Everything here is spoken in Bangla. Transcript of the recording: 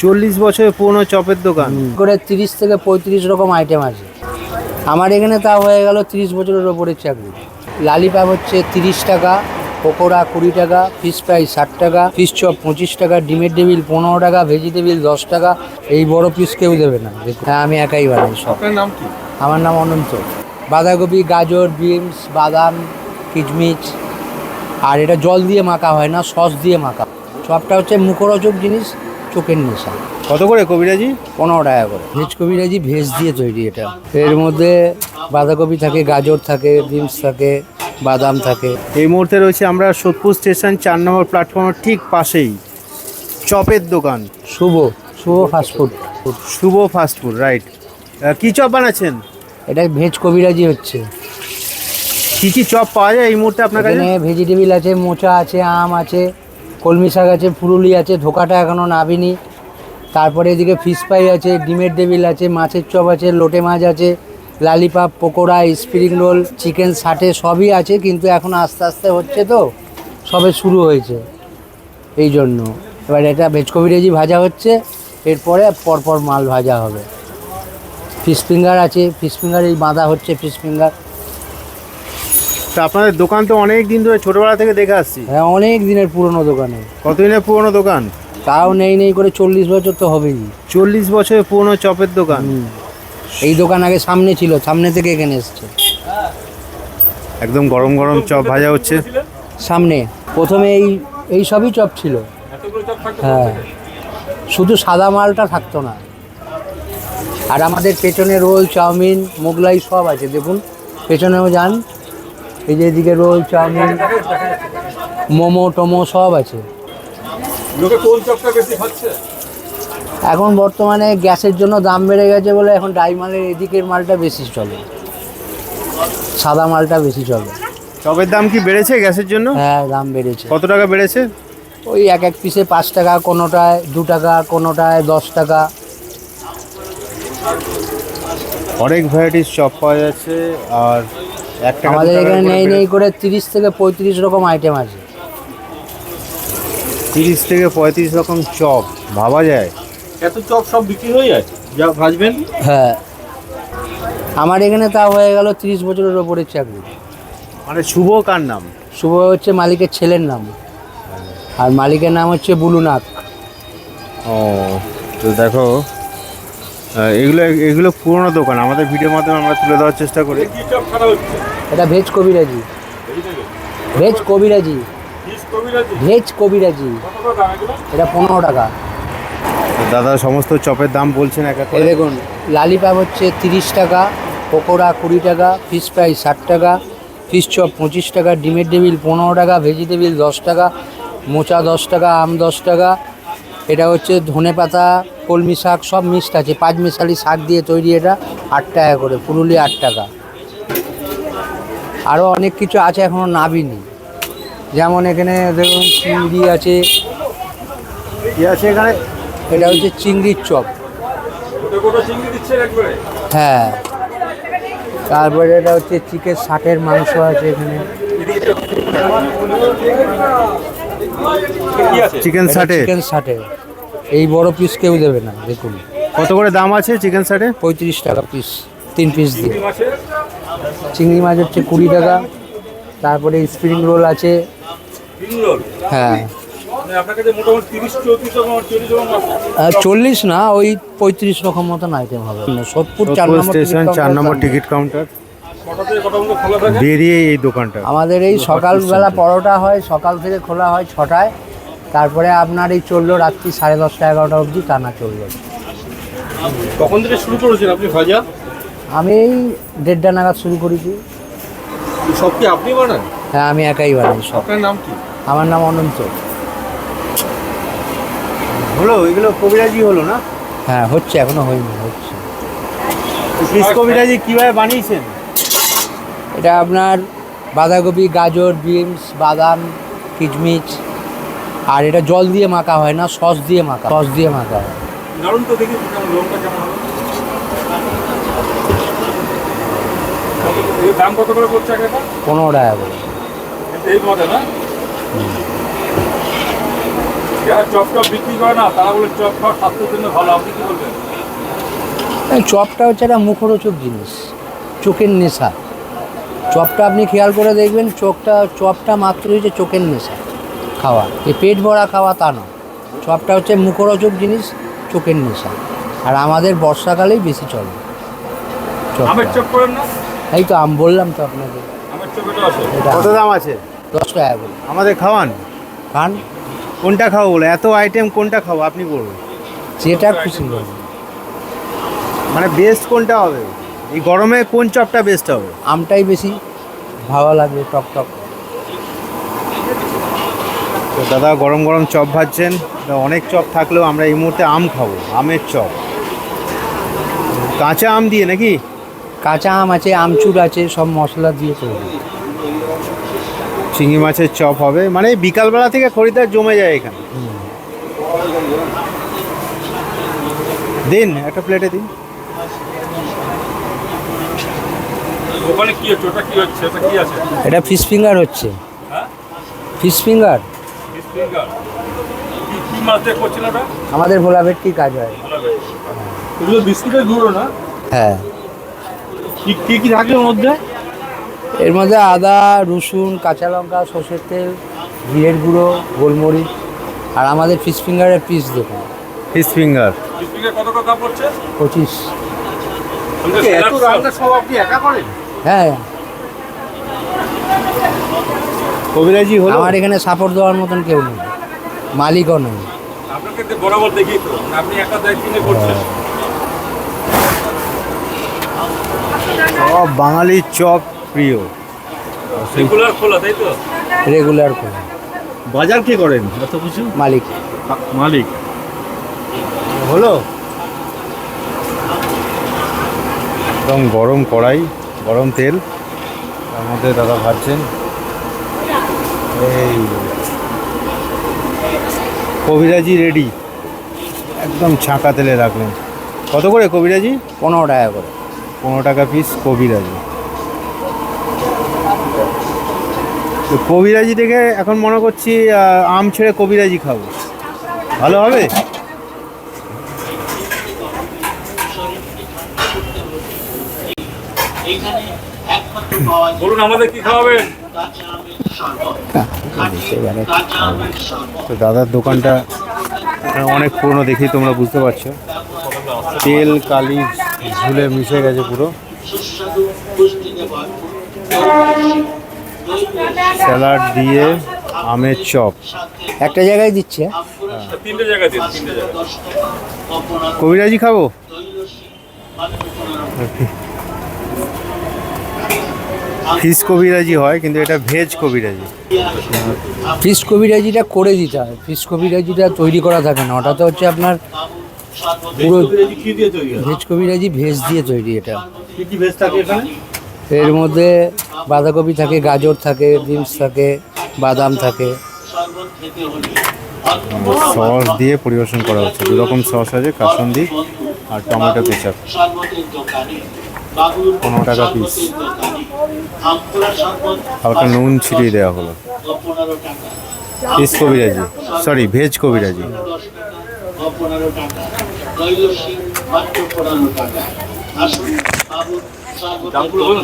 40 বছরের পুরনো চপের দোকান করে 30 থেকে 35 রকম আইটেম আছে। আমার এখানে তা হয়ে গেল 30 বছরের ওপরের চাকরি। লালিপাপ হচ্ছে 30 টাকা, পকোড়া 20 টাকা, ফিশ ফ্রাই 60 টাকা, ফিশ চপ 25 টাকা, ডিমের টেবিল 15 টাকা, ভেজিটেবিল 10 টাকা। এই বড় পিস কেউ দেবে না। হ্যাঁ, আমি একাই বানাই সব। আপনার নাম কি? আমার নাম অনন্ত। বাঁধাকপি, গাজর, বিনস, বাদাম, কিচমিচ, আর এটা জল দিয়ে মাখা হয় না, সস দিয়ে মাখা। চপটা হচ্ছে মুখরোচক জিনিস, চোখের নেশা। কত করে কবিরাজি? 15 টাকা করে। ভেজ কবিরাজি ভেজ দিয়ে তৈরি এটা। এর মধ্যে বাঁধাকপি থাকে, গাজর থাকে, বিনস থাকে, বাদাম থাকে। এই মুহূর্তে রয়েছে আমরা সোদপুর স্টেশন 4 নম্বর প্ল্যাটফর্মের ঠিক পাশেই চপের দোকান শুভ ফাস্টফুড। শুভ ফাস্টফুড, রাইট। কি চপ বানাচ্ছেন? এটা ভেজ কবিরাজি হচ্ছে। কি কি চপ পাওয়া যায় এই মুহূর্তে আপনার কাছে? এখানে ভেজিটেবিল আছে, মোচা আছে, আম আছে, কলমি শাক আছে, ফুলুলি আছে, ধোকাটা এখনও নাবিনি। তারপরে এদিকে ফিশ ফ্রাই আছে, ডিমের টেবিল আছে, মাছের চপ আছে, লোটে মাছ আছে, লালিপাপ, পকোড়া, স্প্রিং রোল, চিকেন ষাটে সবই আছে, কিন্তু এখন আস্তে আস্তে হচ্ছে তো, সবে শুরু হয়েছে এই জন্য। এবার এটা ভেজ কবিরাজি ভাজা হচ্ছে, এরপরে পরপর মাল ভাজা হবে। ফিশ ফিঙ্গার আছে, ফিশ ফিঙ্গার এই বাঁধা হচ্ছে ফিশ ফিঙ্গার। তা আপনাদের দোকান তো অনেক দিন ধরে, ছোটবেলা থেকে দেখে আসছি। হ্যাঁ, অনেক দিনের পুরনো দোকানে। কতদিনের পুরনো দোকান? তাও নেই করে 40 বছর তো হবেই। 40 বছরের পুরনো চপের দোকান। এই দোকান আগে সামনে ছিল, সামনে থেকে এখানে এসছে। একদম গরম গরম চপ ভাজা হচ্ছে সামনে প্রথমে এই সবই চপ ছিল। হ্যাঁ, শুধু সাদা মালটা থাকতো না। আর আমাদের পেছনে রোল, চাউমিন, মোগলাই সব আছে। দেখুন পেছনেও যান, এই যে এদিকে রোল, চাউমিন, মোমো টোমো সব আছে। এখন বর্তমানে গ্যাসের জন্য দাম বেড়ে গেছে বলে এখন ডাই মালের এদিকের মালটা বেশি চলে, সাদা মালটা বেশি চলে। চপের দাম কি বেড়েছে গ্যাসের জন্য? হ্যাঁ, দাম বেড়েছে। কত টাকা বেড়েছে? ওই এক পিসে 5 টাকা, কোনোটায় 2 টাকা, কোনোটায় 10 টাকা। অনেক ভ্যারাইটিস চপ পাওয়া যাচ্ছে। আর একটা আমাদের এখানে নেই করে 30 থেকে 35 রকম আইটেম আছে। 30 থেকে 35 রকম চপ ভাবা যায়? এত চপ সব বিক্রি হয়ে যায় যা ভাজবেন? হ্যাঁ, আমার এখানে তা হয়ে গেল 30 বছরের ওপরের চাকরি। মানে শুভ কার নাম? শুভ হচ্ছে মালিকের ছেলের নাম, আর মালিকের নাম হচ্ছে বুলুনাথ। ও, তো দেখো এগুলো পুরনো দোকান, আমাদের ভিডিওর মাধ্যমে আমরা তুলে দেওয়ার চেষ্টা করি। কি চপ খারাপ হচ্ছে? এটা ভেজ কবিরাজি। ভেজ কবিরাজি, ভেজ কবিরাজি। কত দাম এগুলো? এটা 15 টাকা। তো দাদা সমস্ত চপের দাম বলছেন এক এক এই করে। দেখুন, লালিপাপ হচ্ছে 30 টাকা, পকোড়া 20 টাকা, ফিশ ফ্রাই 60 টাকা, ফিশ চপ 25 টাকা, ডিমের টেবিল 15 টাকা, ভেজিটেবিল 10 টাকা, মোচা 10 টাকা, আম 10 টাকা। এটা হচ্ছে ধনে পাতা, কলমি শাক সব মিক্সড আছে, 5 মিশালি শাক দিয়ে তৈরি। এটা 8 টাকা করে, ফুলুলি 8 টাকা। আরও অনেক কিছু আছে, এখনও নাবিনি। যেমন এখানে দেখুন চিংড়ি আছে। কি আছে এখানে? এটা হচ্ছে চিংড়ির চপ। গোটা চিংড়ি দিচ্ছেন একবারে? হ্যাঁ, তারপরে এটা হচ্ছে চিকেন ষাটের মাংস আছে এখানে। চিকেন ষাটে? চিকেন ষাটে এই বড় পিস কেউ দেবে না। দেখুন কত করে দাম আছে চিকেন ষাটে? 35 টাকা পিস, 3 পিস দিয়ে। চিংড়ি মাছ হচ্ছে 20 টাকা। তারপরে স্প্রিং রোল আছে। হ্যাঁ, আপনার কাছে মোটামুটি 30-34 রকম 40 রকম আছে? 40 না, ওই 35 রকম মতন আইটেম হবে। সোদপুর 4 নম্বর স্টেশন 4 নম্বর টিকিট কাউন্টার কটা থেকে কটা পর্যন্ত খোলা থাকে? বেরিয়ে এই দোকানটা। আমাদের এই সকালবেলা পরোটা হয়, সকাল থেকে খোলা হয় 6টায়। তারপরে আপনার এই চললো রাত্রি 10:30 11টা অবধি টানা চললো। কখন থেকে শুরু করেছেন আপনি ভাজা? আমি এই 1:30 নাগাদ শুরু করেছি। সব কি আপনি বানান? হ্যাঁ, আমি একাই বানাই সব। আপনার নাম কি? আমার নাম অনন্ত। হলো এগুলো কবিরাজি হলো না? হ্যাঁ, হচ্ছে, এখনো হয়নি, হচ্ছে। ফিশ কবিরাজি কিভাবে বানিয়েছেন? এটা আপনার বাঁধাকপি, গাজর, বিনস, বাদাম, কিচমিচ, আর এটা জল দিয়ে মাখা হয় না, সস দিয়ে মাখা হয়। দারুণ তো, দেখি লোনটা কেমন হবে। এর দাম কত করে পড়ছে একটা? 15 টাকা করে। এই মজা না? যারা চপ টপ বিক্রি করে না তারা বলে চপ খাওয়া স্বাস্থ্যের জন্য ভালো, আপনি কি বলবেন? এই চপটা হচ্ছে একটা মুখরোচক জিনিস, চোখের নেশা। চপটা আপনি খেয়াল করে দেখবেন, চপটা মাত্রই হচ্ছে চোখের নেশা খাওয়া, এই পেট ভরা খাওয়া তা নয়। চপটা হচ্ছে মুখরোচক জিনিস, চোখের নেশা। আর আমাদের বর্ষাকালেই বেশি চলে চপটা। আমের চপ করেন না? এই তো আমি বললাম তো আপনাকে, আমের চপ এটা আছে। এটা কত দাম আছে? 10 টাকা করে আমাদের খাওয়ান। খান, কোনটা খাবো বলে এত আইটেম, কোনটা খাবো আপনি বলুন। যেটা খুশি হবে। মানে বেস্ট কোনটা হবে এই গরমে, কোন চপটা বেস্ট হবে? আমটাই বেশি ভালো লাগবে, টক টক। তো দাদা গরম গরম চপ ভাজছেন, তা অনেক চপ থাকলেও আমরা এই মুহূর্তে আম খাবো, আমের চপ। কাঁচা আম দিয়ে নাকি? কাঁচা আম আছে, আমচুর আছে, সব মশলা দিয়ে তৈরি। চিংড়ি মাছের চপ হবে, মানে বিকালবেলা থেকে খরিদ্দার জমে যায় এখানে। দিন একটা প্লেটে দিন। ওখানে কি হচ্ছে, ওটা কি হচ্ছে, ওটা কি আছে? এটা ফিশ ফিঙ্গার হচ্ছে, হ্যাঁ, ফিশ ফিঙ্গার। Fish finger. কি মাছ দিয়ে করছেন ওটা? আমাদের ভোলা ভেটকি কাজ হয়। এগুলো বিস্কুটের গুঁড়ো না? হ্যাঁ, কি কি থাকে ওর মধ্যে? এর মধ্যে আদা, রসুন, কাঁচা লঙ্কা, সর্ষের তেল, জিরের গুঁড়ো, গোলমরিচ। আর আমাদের ফিশ ফিঙ্গারের পিস দেখুন, ফিশ ফিঙ্গার। ফিশ ফিঙ্গার কত টাকা পড়ছে? 25। এত রান্না সব আপনি একা করেন? হ্যাঁ, কবিরাজি হলো? আমার এখানে সাপোর্ট দেওয়ার মতন কেউ নেই, মালিকও নেই। আপনাকে তো বরাবর দেখি তো, আপনি একা দায়িত্ব করছেন। সব বাঙালির চপ প্রিয়। রেগুলার খোলা, তাই তো? রেগুলার করে বাজার কে করেন এত কিছু? মালিক। মালিক হলো। একদম গরম কড়াই, গরম তেল, তার মধ্যে দাদা ভাজছেন। এই কবিরাজি রেডি, একদম ছাঁকা তেলে রাখলেন। কত করে কবিরাজি? 15 টাকা করে। 15 টাকা পিস কবিরাজি। তো কবিরাজি থেকে এখন মনে করছি আম ছেড়ে কবিরাজি খাবো, ভালো হবে। বলুন আমাদের কি খাওয়াবেন? তো দাদার দোকানটা অনেক পুরনো, দেখেই তোমরা বুঝতে পারছো। তেল কালি ঝুলে মিশে গেছে পুরো। স্যালাড দিয়ে আমের চপ একটা জায়গায় দিচ্ছে। তিনটে জায়গায় দিন, তিনটে জায়গায়। কবিরাজি খাবো। ফিশ কবিরাজি হয়, কিন্তু এটা ভেজ কবিরাজি। ফিশ কবিরাজিটা করে দিতে হয়, ফিশ কবিরাজিটা তৈরি করা থাকে না, ওটা তো হচ্ছে আপনার পুরো কি দিয়ে তৈরি হয়? ভেজ কবিরাজি, ভেজ দিয়ে তৈরি। এটা কি কি ভেজ থাকে এখানে? এর মধ্যে বাঁধাকপি থাকে, গাজর থাকে, বিনস থাকে, বাদাম থাকে। সস দিয়ে পরিবেশন করা হচ্ছে। দু রকম সস আছে, কাসুন্দি আর টমেটো কেচাপ। 15 টাকা পিস। হালকা নুন ছিটিয়ে দেওয়া হলো। ফিশ কবিরাজি, সরি ভেজ কবিরাজি। দামগুলো বলুন।